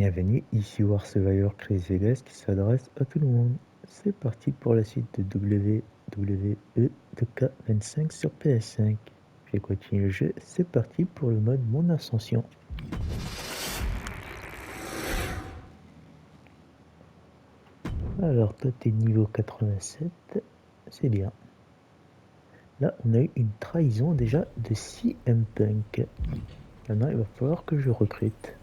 Bienvenue, ici War Survivor Chris Vegas qui s'adresse à tout le monde. C'est parti pour la suite de WWE 2K25 sur PS5. Je vais continuer le jeu, c'est parti pour le mode Mon Ascension. Alors toi t'es niveau 87, c'est bien. Là on a eu une trahison déjà de CM Punk. Maintenant il va falloir que je recrute.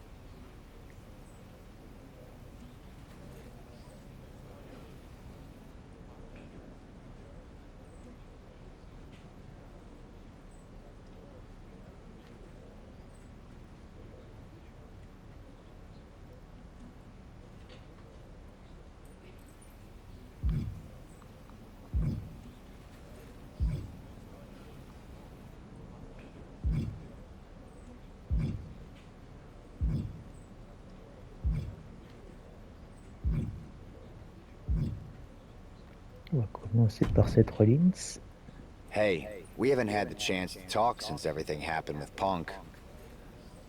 On va commencer par Seth Rollins. Hey, we haven't had the chance to talk since everything happened with Punk.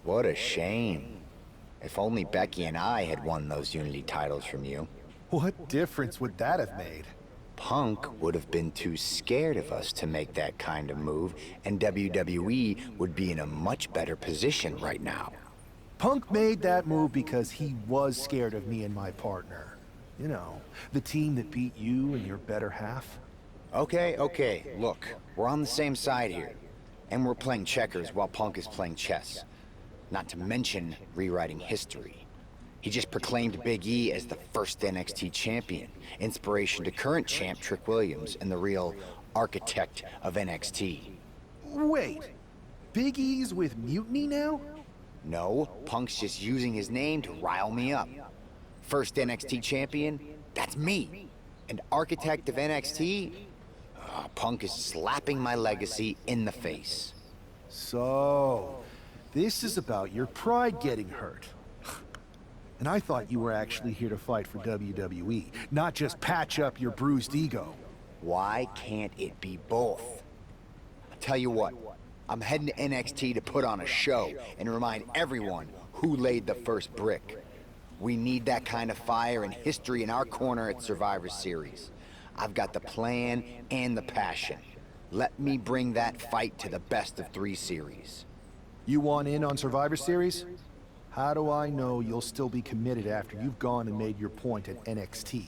What a shame. If only Becky and I had won those Unity titles from you. What difference would that have made? Punk would have been too scared of us to make that kind of move, and WWE would be in a much better position right now. Punk made that move because he was scared of me and my partner. You know, the team that beat you and your better half. Okay, look, we're on the same side here. And we're playing checkers while Punk is playing chess. Not to mention rewriting history. He just proclaimed Big E as the first NXT champion, inspiration to current champ Trick Williams and the real architect of NXT. Wait, Big E's with Mutiny now? No, Punk's just using his name to rile me up. First NXT champion, that's me. And architect of NXT, Punk is slapping my legacy in the face. So, this is about your pride getting hurt. And I thought you were actually here to fight for WWE, not just patch up your bruised ego. Why can't it be both? I'll tell you what, I'm heading to NXT to put on a show and remind everyone who laid the first brick. We need that kind of fire and history in our corner at Survivor Series. I've got the plan and the passion. Let me bring that fight to the best of 3 series. You want in on Survivor Series? How do I know you'll still be committed after you've gone and made your point at NXT?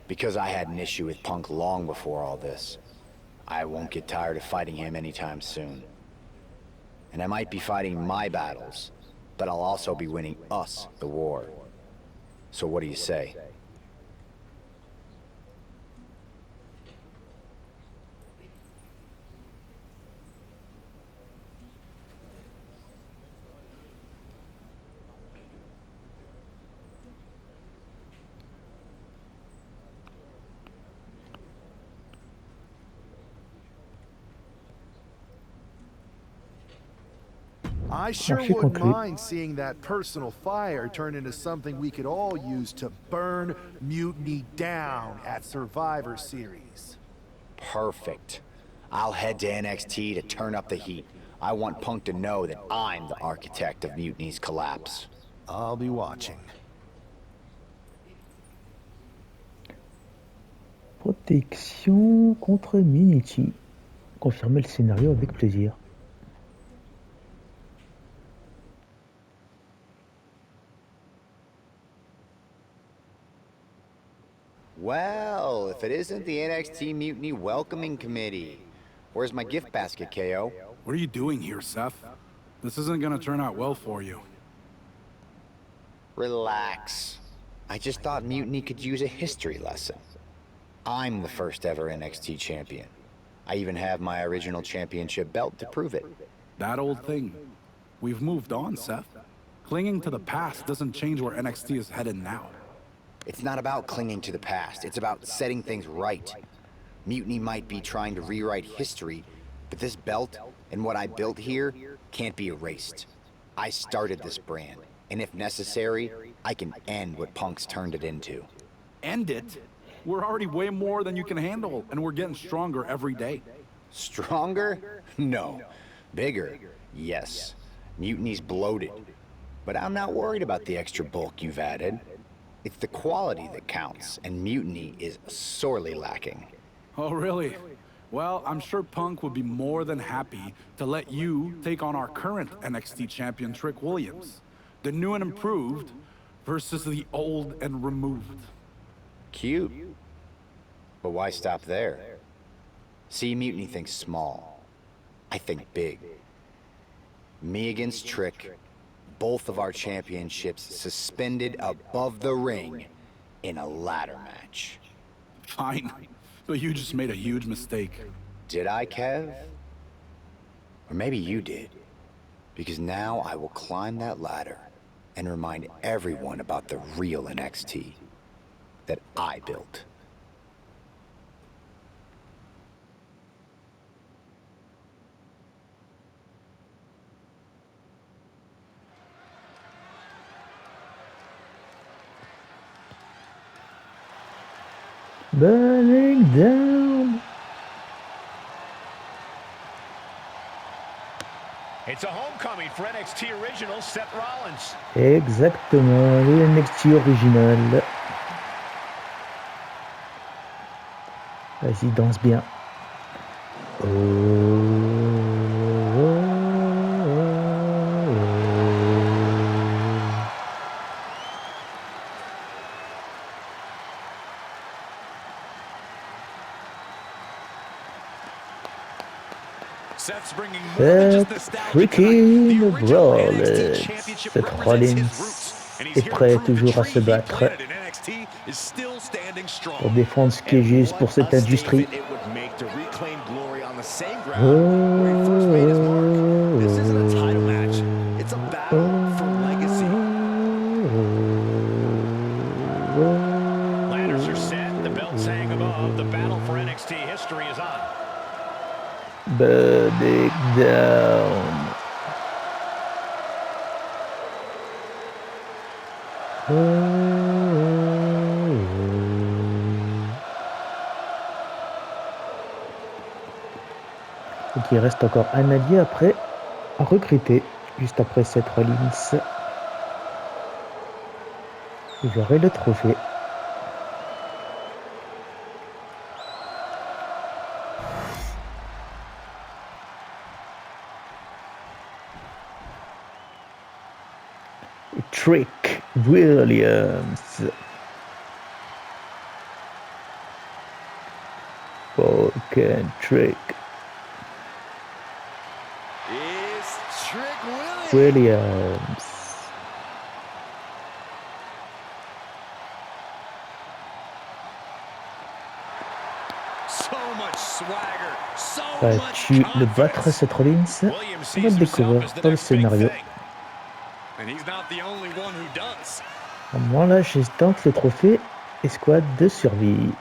Because I had an issue with Punk long before all this. I won't get tired of fighting him anytime soon. And I might be fighting my battles, but I'll also be winning us the war. So what do you say? I sure wouldn't mind seeing that personal fire turn into something we could all use to burn Mutiny down at Survivor Series. Perfect. I'll head to NXT to turn up the heat. I want Punk to know that I'm the architect of Mutiny's collapse. I'll be watching. Protection contre Mcintyre. Confirmer le scénario avec plaisir. Well, if it isn't the NXT Mutiny Welcoming Committee. Where's my gift basket, KO? What are you doing here, Seth? This isn't gonna turn out well for you. Relax. I just thought Mutiny could use a history lesson. I'm the first ever NXT champion. I even have my original championship belt to prove it. That old thing. We've moved on, Seth. Clinging to the past doesn't change where NXT is headed now. It's not about clinging to the past, it's about setting things right. Mutiny might be trying to rewrite history, but this belt and what I built here can't be erased. I started this brand, and if necessary, I can end what Punk's turned it into. End it? We're already way more than you can handle, and we're getting stronger every day. Stronger? No. Bigger? Yes. Mutiny's bloated. But I'm not worried about the extra bulk you've added. It's the quality that counts, and Mutiny is sorely lacking. Oh, really? Well, I'm sure Punk would be more than happy to let you take on our current NXT champion, Trick Williams. The new and improved versus the old and removed. Cute. But why stop there? See, Mutiny thinks small. I think big. Me against Trick, both of our championships suspended above the ring in a ladder match. Fine, but you just made a huge mistake. Did I, Kev? Or maybe you did. Because now I will climb that ladder and remind everyone about the real NXT that I built. Burning down. It's a homecoming for NXT original Seth Rollins. Exactement, le NXT original. Vas-y, danse bien. Seth's bringing more than just nostalgia tonight. The original NXT Championship represents his roots, and he's here to prove the tree he planted in NXT is still standing strong. Pour défendre ce qui est juste pour cette industrie. It would make to reclaim glory on the same ground where he first made his mark. This isn't a title match. It's a battle for legacy. Ladders are set. The belts hang above. The battle for NXT history is on. Burning down. Donc il reste encore un allié après à recruter, juste après Seth Rollins. Et j'aurai le trophée. Trick Williams. Fucking Trick. It's Trick Williams. So much swagger, so Vas-tu le battre, Seth Rollins? On va le découvrir dans le scénario. And he's not the only one who does. À moi là, je tente le trophée escouade de survie.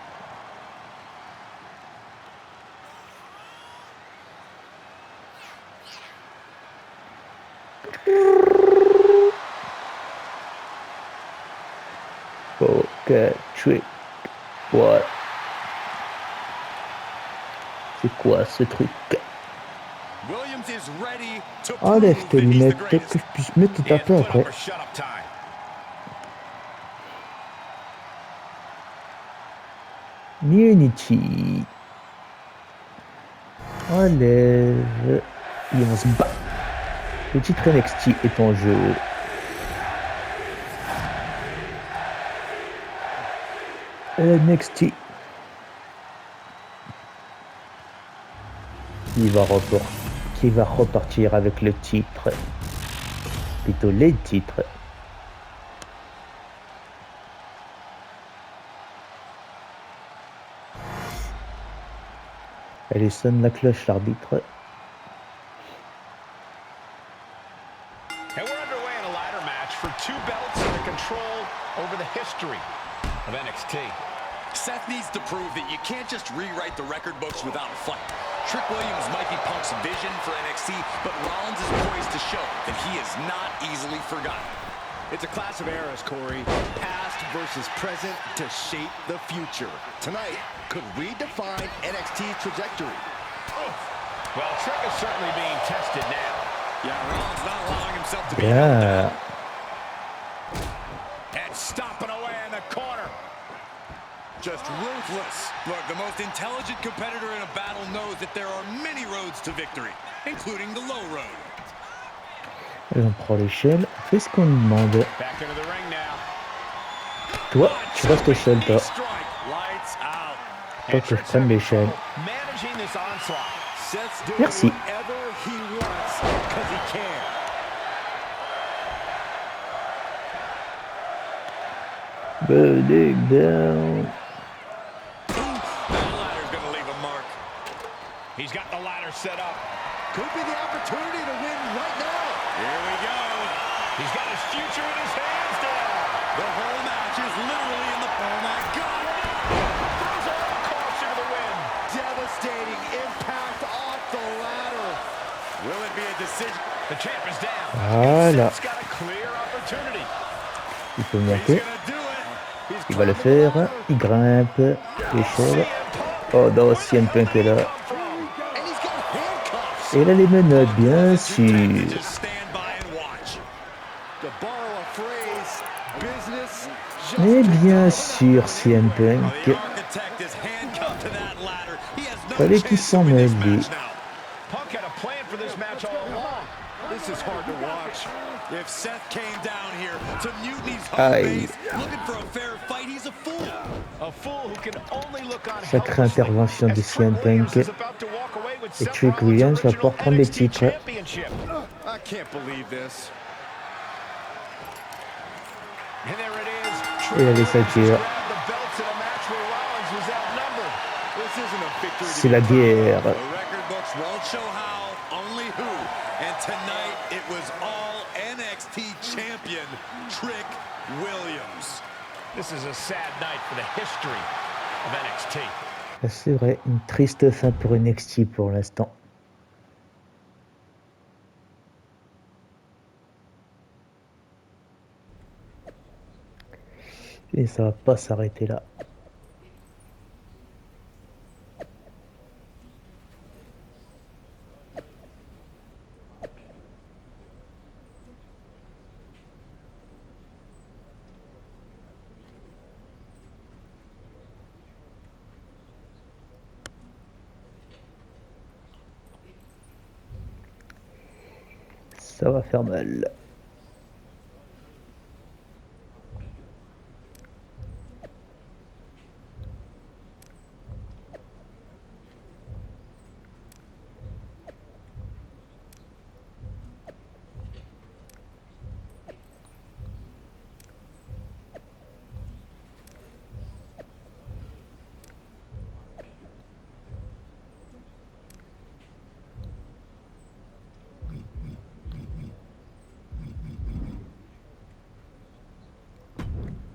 Ok, Trick. What? C'est quoi ce truc? Williams is ready to Enlève prove tes that he's the lunettes, que greatest. je puisse me te And taper put après. up a shut-up time. Unity. Enlève. Et on se bat. Le titre NXT est en jeu. NXT. Qui va repartir avec le titre. Plutôt les titres. Elle sonne la cloche, l'arbitre. And we're underway in a ladder match for 2 belts and the control over the history of NXT. Seth needs to prove that you can't just rewrite the record books without a fight. Trick Williams might be Punk's vision for NXT, but Rollins is poised to show that he is not easily forgotten. It's a clash of eras, Corey. Past versus present to shape the future. Tonight could redefine NXT's trajectory. Well, Trick is certainly being tested now. Yeah, Rollins not allowing himself to be held down. stomping away in the corner. Just ruthless. Look, the most intelligent competitor in a battle knows that there are many roads to victory, including the low road. Et on prend l'échelle, on fait ce qu'on demande. Back into the ring now. Toi, tu restes seul, toi. Tant que je prenne l'échelle. Merci. Burning down. That ladder's gonna leave a mark. He's got the ladder set up. Could be the opportunity to win right now. Here we go. He's got his future in his hands now. The whole match is literally in the... Oh, my God. Throws a caution to the win. Devastating impact off the ladder. Will it be a decision? The champ is down. Voilà. Seth's got a clear opportunity. Il peut He's monter. gonna do it. Il va le faire. Il grimpe. L'échelle. Oh non, CM Punk est là. Et là les menottes, bien sûr. Mais bien sûr, CM Punk. Fallait qu'il s'en mêle, lui. Aïe. Sacrée intervention de CM Punk. Et Trick Williams va pouvoir prendre les titres. Et la ceinture. C'est la guerre. C'est vrai, une triste fin pour NXT pour l'instant. Et ça va pas s'arrêter là. Ça va faire mal.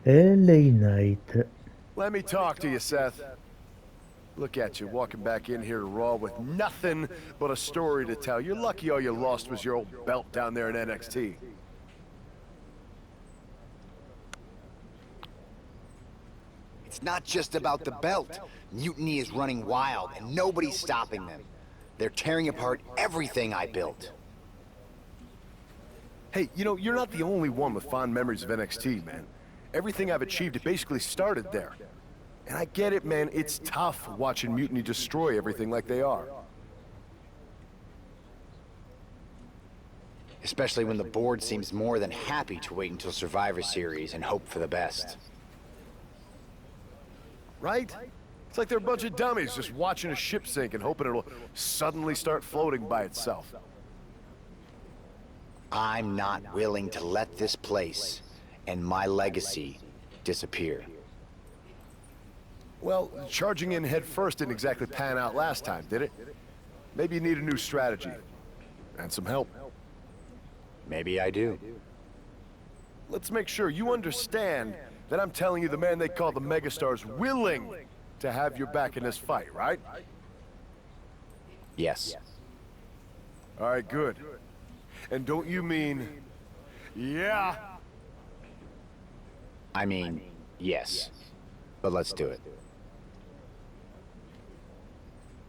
LA Knight. Let me talk to you, Seth. Look at you, walking back in here to Raw with nothing but a story to tell. You're lucky all you lost was your old belt down there in NXT. It's not just about the belt. Mutiny is running wild, and nobody's stopping them. They're tearing apart everything I built. Hey, you know, you're not the only one with fond memories of NXT, man. Everything I've achieved, it basically started there. And I get it, man, it's tough watching Mutiny destroy everything like they are. Especially when the board seems more than happy to wait until Survivor Series and hope for the best. Right? It's like they're a bunch of dummies just watching a ship sink and hoping it'll suddenly start floating by itself. I'm not willing to let this place and my legacy disappear. Well, charging in head first didn't exactly pan out last time, did it? Maybe you need a new strategy. And some help. Maybe I do. Let's make sure you understand that I'm telling you the man they call the Megastar's willing to have your back in this fight, right? Yes. All right, good. And don't you mean... yeah? I mean, yes. But let's do it.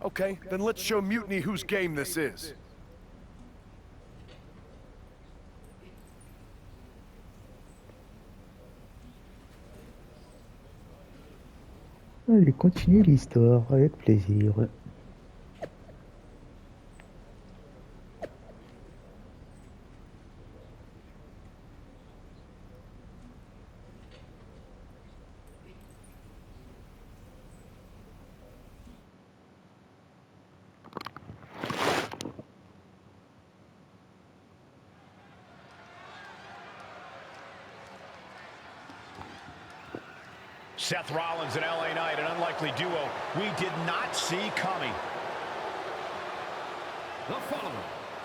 Okay, then let's show Mutiny whose game this is. Allez, continue l'histoire avec plaisir. Seth Rollins and LA Knight, an unlikely duo we did not see coming. The following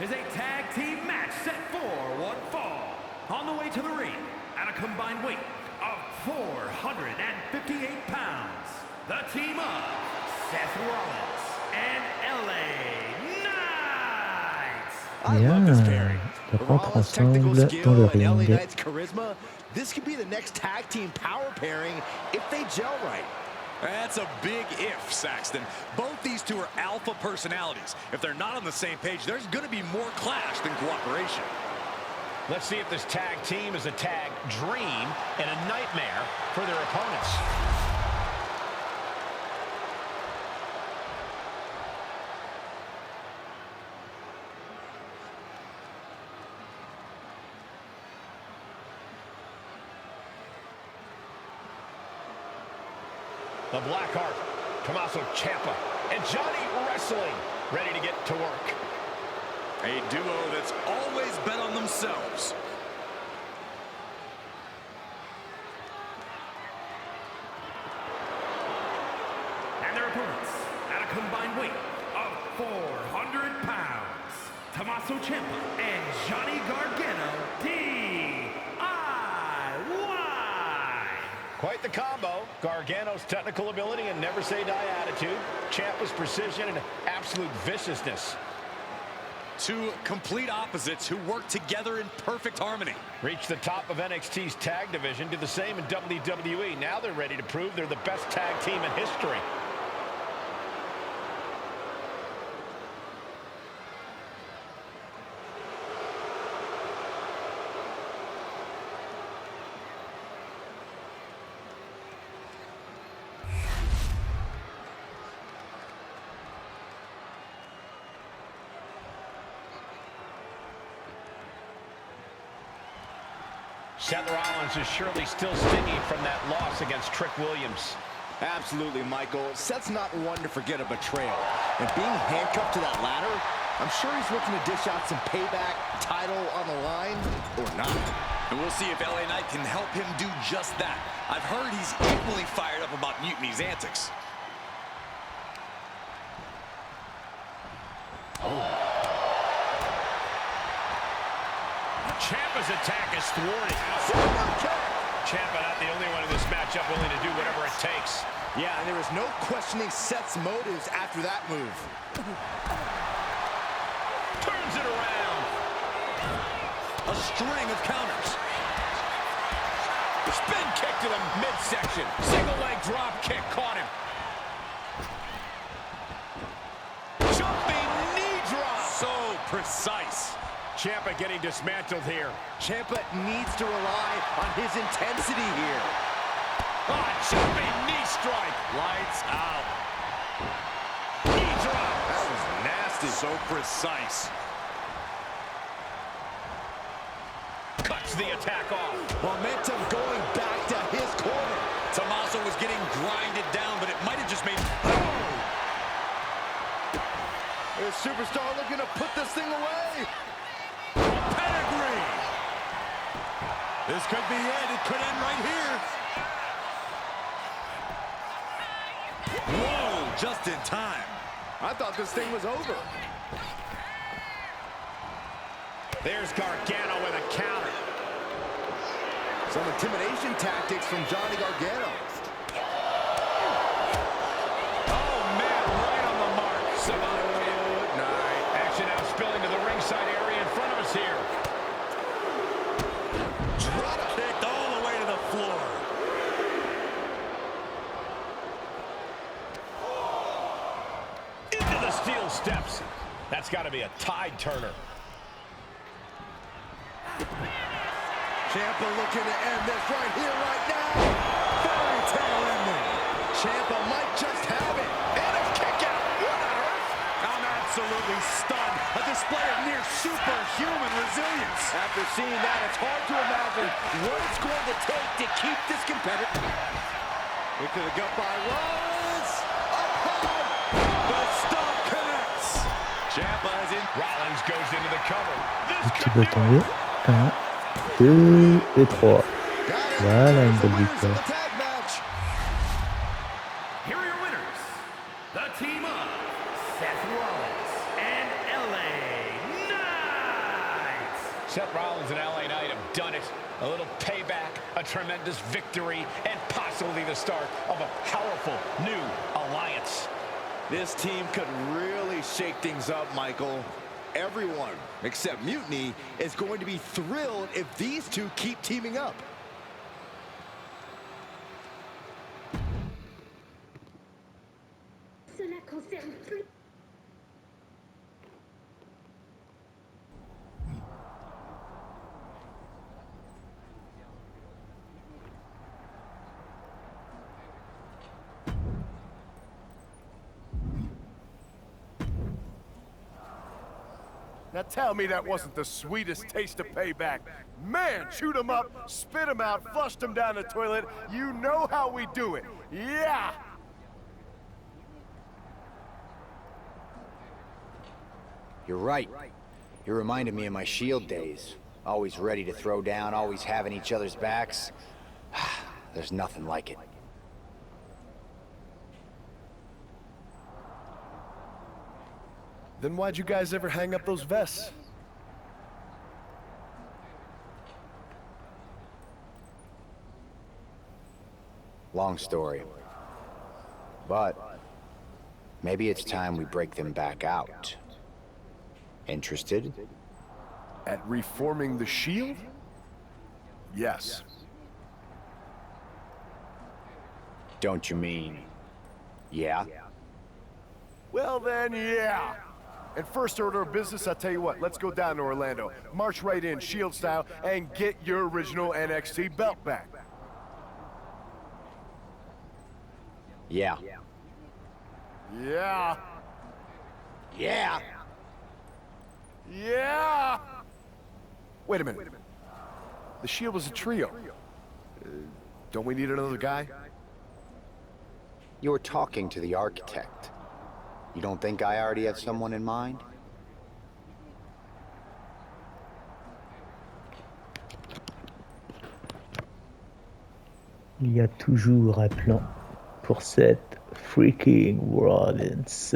is a tag team match set for one fall. On the way to the ring, at a combined weight of 458 pounds, the team of Seth Rollins and LA Knight. I love this pairing. Rollins' technical ensemble skill dans le and LA ring. Knight's charisma. This could be the next tag team power pairing if they gel right. That's a big if, Saxton. Both these two are alpha personalities. If they're not on the same page, there's going to be more clash than cooperation. Let's see if this tag team is a tag dream and a nightmare for their opponents. The Blackheart, Tommaso Ciampa, and Johnny Wrestling ready to get to work. A duo that's always bet on themselves. And their opponents, at a combined weight of 400 pounds, Tommaso Ciampa and Johnny Gargano, DIY. Quite the combo. Gargano's technical ability and never-say-die attitude. Ciampa's precision and absolute viciousness. Two complete opposites who work together in perfect harmony. Reached the top of NXT's tag division, did the same in WWE. Now they're ready to prove they're the best tag team in history. Seth Rollins is surely still stinging from that loss against Trick Williams. Absolutely, Michael. Seth's not one to forget a betrayal. And being handcuffed to that ladder, I'm sure he's looking to dish out some payback, title on the line, or not. And we'll see if LA Knight can help him do just that. I've heard he's equally fired up about Mutiny's antics. Ciampa's attack is thwarted. Ciampa not the only one in this matchup willing to do whatever it takes. Yeah, and there was no questioning Seth's motives after that move. Turns it around. A string of counters. Spin kick to the midsection. Single leg drop kick caught him. Jumping knee drop. So precise. Ciampa getting dismantled here. Ciampa needs to rely on his intensity here. Oh, jumping knee strike. Lights out. Knee drop. That was nasty. So precise. Cuts the attack off. Momentum going back to his corner. Tommaso was getting grinded down, but it might have just made... The superstar looking to put this thing away. Pedigree. This could be it. It could end right here. Whoa, just in time. I thought this thing was over. There's Gargano with a counter. Some intimidation tactics from Johnny Gargano. Oh, man, right on the mark. Good night. Action now spilling to the ringside area in front of us here. Drop kicked all the way to the floor. Into the steel steps. That's got to be a tide turner. Ciampa looking to end this right here, right now. Fairy tale ending. Ciampa might just have it. And a kick out. What on earth? I'm absolutely stunned. A display of near superhuman resilience. After seeing that, it's hard to imagine what it's going to take to keep this competitive. Look to the gut by Rollins. Up high. The stomp connects. Ciampa is in. Rollins goes into the cover. Tu peux tomber. 1, 2 et 3. Voilà une belle victoire. Here are your winners, the team of Seth Rollins and LA Knight. Seth Rollins and LA Knight have done it. A little payback, a tremendous victory, and possibly the start of a powerful new alliance. This team could really shake things up, Michael. Everyone, except Mutiny, is going to be thrilled if these two keep teaming up. Cela concerne plus. Now tell me that wasn't the sweetest taste of payback. Man, chewed him up, spit him out, flushed him down the toilet. You know how we do it. Yeah! You're right. You reminded me of my Shield days. Always ready to throw down, always having each other's backs. There's nothing like it. Then why'd you guys ever hang up those vests? Long story. But maybe it's time we break them back out. Interested? At reforming the Shield? Yes. Don't you mean, yeah? Well then, yeah. And first order of business, I'll tell you what, let's go down to Orlando, march right in, Shield style, and get your original NXT belt back. Yeah. Yeah. Yeah. Yeah! Wait a minute. The Shield was a trio. Don't we need another guy? You were talking to the architect. You don't think I already have someone in mind? Il y a toujours un plan pour Seth freaking Rollins.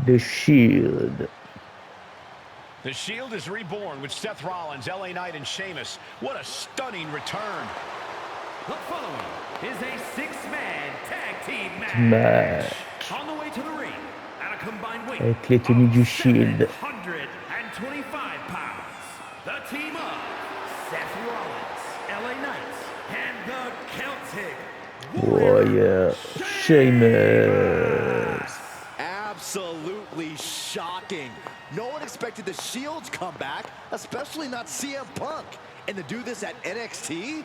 The Shield. The Shield is reborn with Seth Rollins, LA Knight, and Sheamus. What a stunning return. The following is a six-man tag team Match. On the way to the ring, at a combined weight Avec les tenues du Shield. 125 pounds. The team of Seth Rollins, LA Knight, and the Celtic Warrior Sheamus. Absolutely shocking. No one expected the Shield's comeback, especially not CM Punk. And to do this at NXT?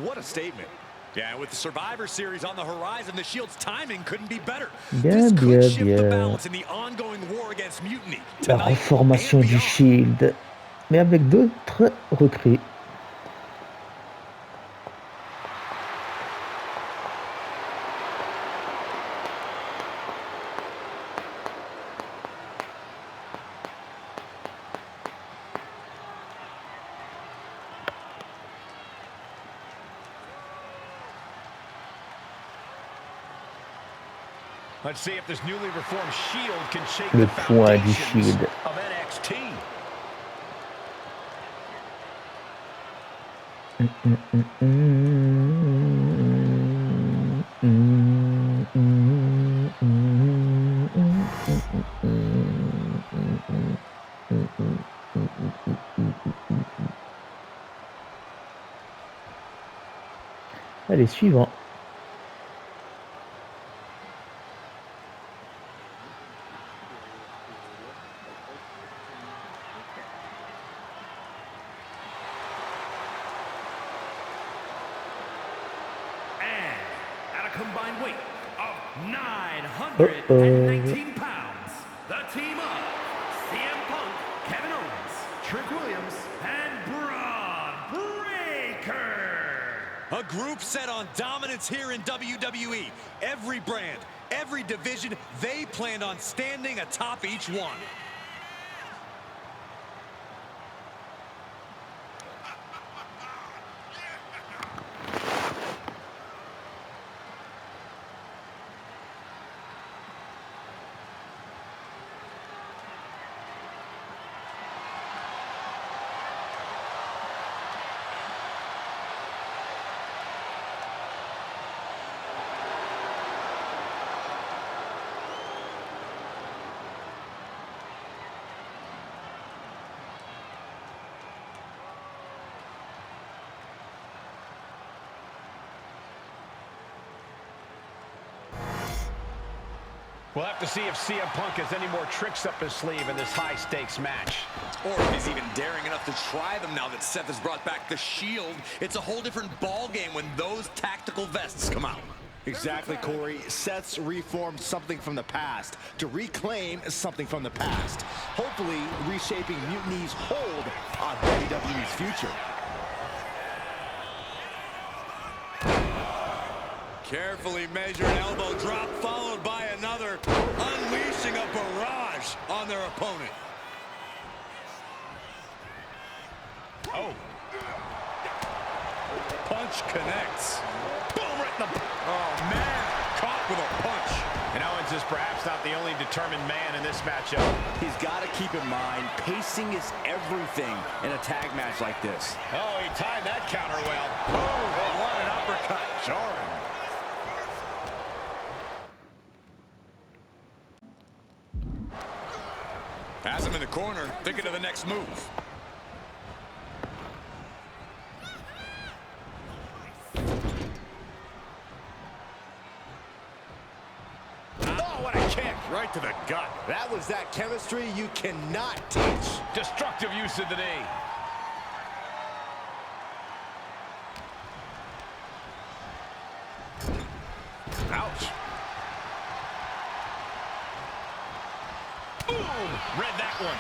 What a statement. Yeah, with the Survivor Series on the horizon, the Shield's timing couldn't be better. Bien, This could bien, shift the bien. balance in the ongoing war against Mutiny. La Tonight reformation and du beyond. Shield. Mais avec d'autres recrues. Let's see if this newly reformed Shield can shake Le the point du foundations Shield. of NXT. Allez, suivant. Combined weight of 919 pounds. The team of CM Punk, Kevin Owens, Trick Williams, and Braun Breaker. A group set on dominance here in WWE. Every brand, every division, they planned on standing atop each one. We'll have to see if CM Punk has any more tricks up his sleeve in this high-stakes match. Or if he's even daring enough to try them now that Seth has brought back the Shield. It's a whole different ballgame when those tactical vests come out. Exactly, Corey. Seth's reformed something from the past to reclaim something from the past. Hopefully, reshaping Mutiny's hold on WWE's future. Carefully measured elbow drop followed by another, unleashing a barrage on their opponent. Oh. Punch connects. Boom, right in the... Oh, man. Caught with a punch. And Owens is perhaps not the only determined man in this matchup. He's got to keep in mind, pacing is everything in a tag match like this. Oh, he timed that counter well. Oh, what an uppercut. Jarring. Has him in the corner, thinking of the next move. Oh, what a kick. Right to the gut. That was that chemistry you cannot teach. Destructive use of the knee. Ouch. Boom! Read that one.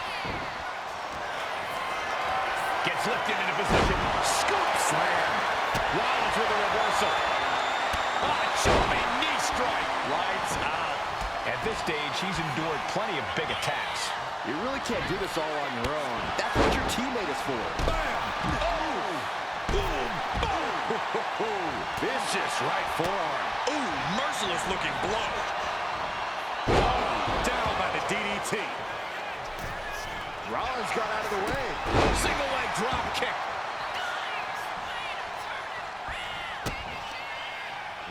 Gets lifted into position. Scoop slam. Rollins with a reversal. Ah, jumping knee strike. Lights out. At this stage, he's endured plenty of big attacks. You really can't do this all on your own. That's what your teammate is for. Bam! Oh! Boom! Boom! Vicious right forearm. Ooh, merciless looking blow. Oh, down by the DDT. Rollins got out of the way. Single leg drop kick.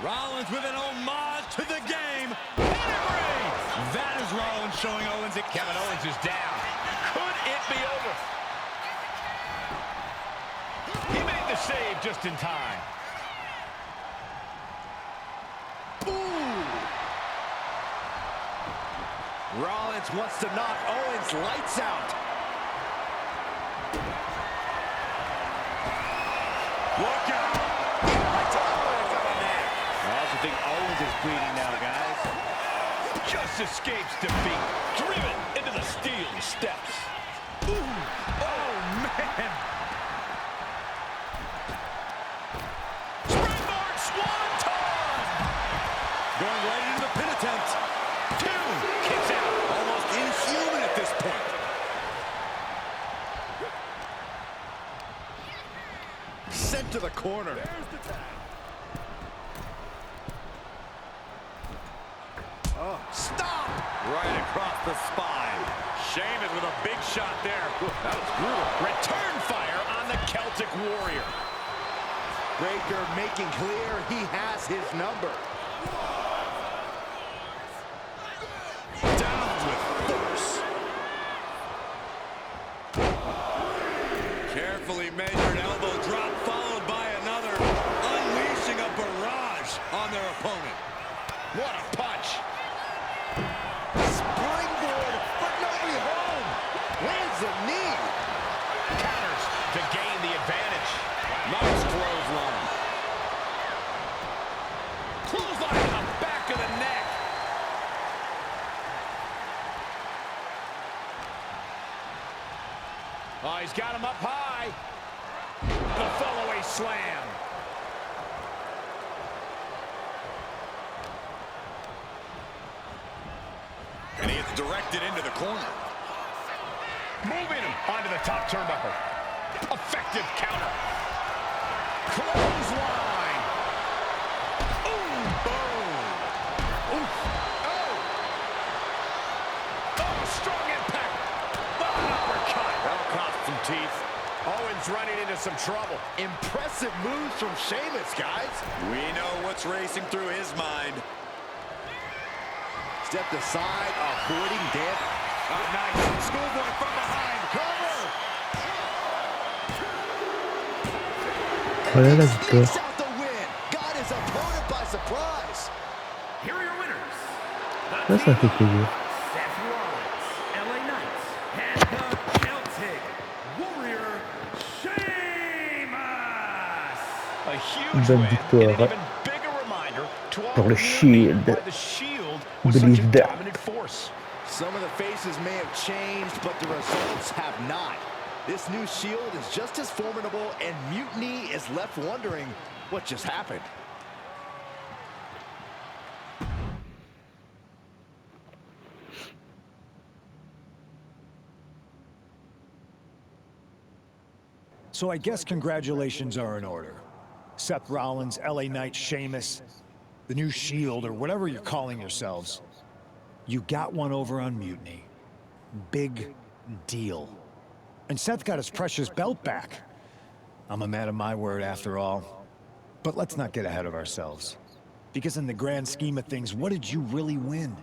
Rollins with an homage to the game. Pedigree! That is Rollins showing Owens that Kevin Owens is down. Could it be over? He made the save just in time. Ooh! Rollins wants to knock Owens lights out. Look out! I also think Owens is bleeding now, guys. Just escapes defeat. Driven into the steel steps. Ooh. Oh, man! Springboard Swanton! Going right into the pin attempt. Two! Kicks out. Almost inhuman at this point. Sent to the corner. Oh, stop! Right across the spine. Sheamus with a big shot there. That was brutal. Return fire on the Celtic Warrior. Breaker making clear he has his number. Down with force. Carefully measured elbow drop followed by another. Unleashing a barrage. he's got him up high. The fallaway slam. And he gets directed into the corner. Moving him onto the top turnbuckle. Effective counter. Clothesline. Ooh, boom. Oof. Oh. Oh, strong impact. Oh, uppercut. That'll cost some teeth. Owens running into some trouble. Impressive moves from Sheamus, guys. We know what's racing through his mind. Stepped aside, avoiding death. Oh, nice. Schoolboy from behind. Cover. Voilà la victoire. Sneaks out the win. Got his opponent by surprise. Here are your winners. Là, ça fait plaisir. Seth Rollins, LA Knight, and the Celtic Warrior Sheamus. A huge Bonne win, and victoire an even bigger reminder to all pour le who knew Shield. why the Shield was such a Believe that. dominant force. Some of the faces may have changed, but the results have not. This new Shield is just as formidable, and Mutiny is left wondering what just happened. So I guess congratulations are in order. Seth Rollins, LA Knight, Sheamus, the new Shield, or whatever you're calling yourselves. You got one over on Mutiny. Big deal. And Seth got his precious belt back. I'm a man of my word after all. But let's not get ahead of ourselves. Because in the grand scheme of things, what did you really win?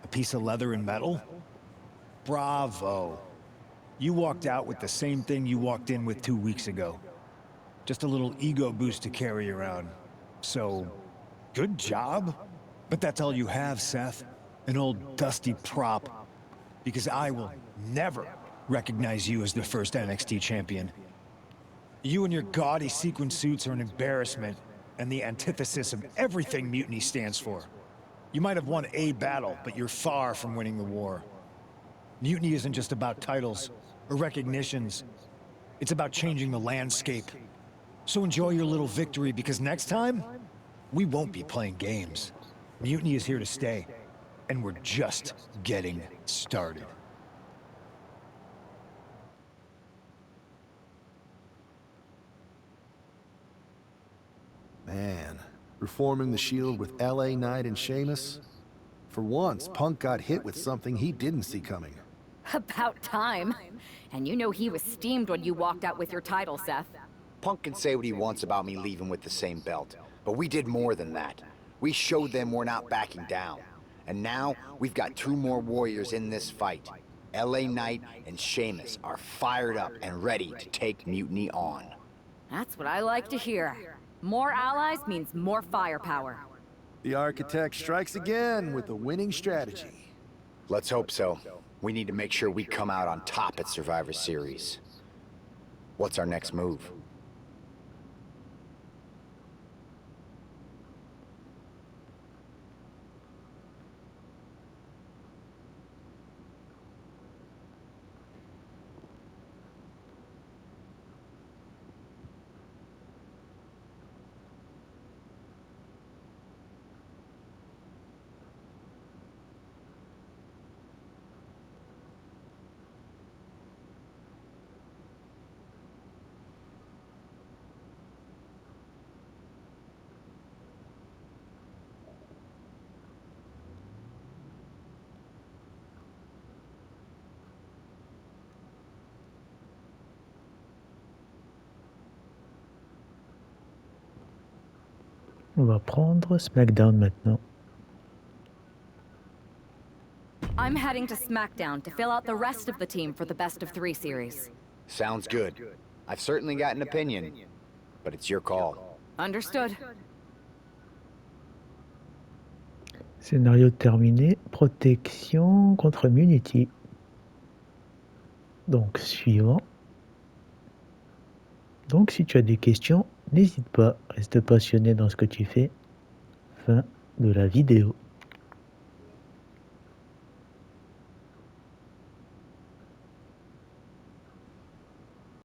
A piece of leather and metal? Bravo. You walked out with the same thing you walked in with 2 weeks ago. Just a little ego boost to carry around. So, good job. But that's all you have, Seth. An old dusty prop. Because I will never recognize you as the first NXT champion. You and your gaudy sequin suits are an embarrassment and the antithesis of everything Mutiny stands for. You might have won a battle, but you're far from winning the war. Mutiny isn't just about titles or recognitions. It's about changing the landscape. So enjoy your little victory, because next time, we won't be playing games. Mutiny is here to stay, and we're just getting started. Man, reforming the Shield with LA Knight and Sheamus? For once, Punk got hit with something he didn't see coming. About time. And you know he was steamed when you walked out with your title, Seth. Punk can say what he wants about me leaving with the same belt, but we did more than that. We showed them we're not backing down. And now, we've got 2 more warriors in this fight. LA Knight and Sheamus are fired up and ready to take Mutiny on. That's what I like to hear. More allies means more firepower. The architect strikes again with a winning strategy. Let's hope so. We need to make sure we come out on top at Survivor Series. What's our next move? On va prendre SmackDown maintenant. I'm heading to SmackDown to fill out the rest of the team for the Best of 3 series. Sounds good. I've certainly got an opinion, but it's your call. Understood. Scénario terminé. Protection contre Mutiny. Donc, suivant. Donc, si tu as des questions, n'hésite pas. Reste passionné dans ce que tu fais. Fin de la vidéo.